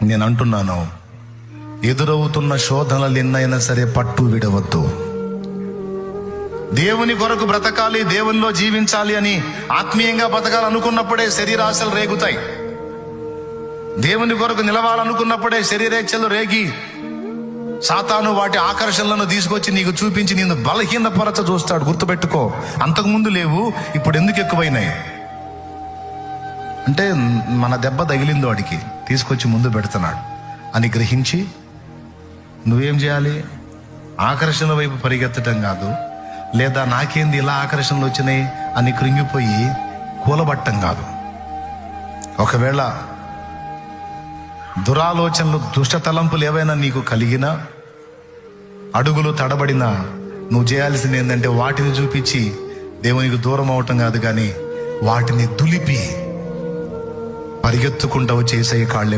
నేను అంటున్నాను, ఎదురవుతున్న శోధనలు ఎన్నైనా సరే పట్టు విడవద్దు. దేవుని కొరకు బ్రతకాలి, దేవునిలో జీవించాలి అని ఆత్మీయంగా బతకాలనుకున్నప్పుడే శరీరాశలు రేగుతాయి. దేవుని కొరకు నిలవాలనుకున్నప్పుడే శరీరేచ్ఛలు రేగి సాతాను వాటి ఆకర్షణలను తీసుకొచ్చి నీకు చూపించి నిన్ను బలహీనపరచ చూస్తాడు. గుర్తుపెట్టుకో, అంతకుముందు లేవు, ఇప్పుడు ఎందుకు ఎక్కువైనాయి అంటే మన దెబ్బ తగిలిందో వాడికి తీసుకొచ్చి ముందు పెడుతున్నాడు అని గ్రహించి నువ్వేం చేయాలి? ఆకర్షణ వైపు పరిగెత్తడం కాదు, లేదా నాకేంది ఇలా ఆకర్షణలు వచ్చినాయి అని కృంగిపోయి కూలబట్టం కాదు. ఒకవేళ దురాలోచనలు, దుష్ట తలంపులు ఏవైనా నీకు కలిగినా, అడుగులు తడబడినా, నువ్వు చేయాల్సింది ఏంటంటే వాటిని చూపించి దేవునికి దూరం అవటం కాదు, కానీ వాటిని దులిపి పరిగెత్తుకుంటూ చేసే కాళ్ళే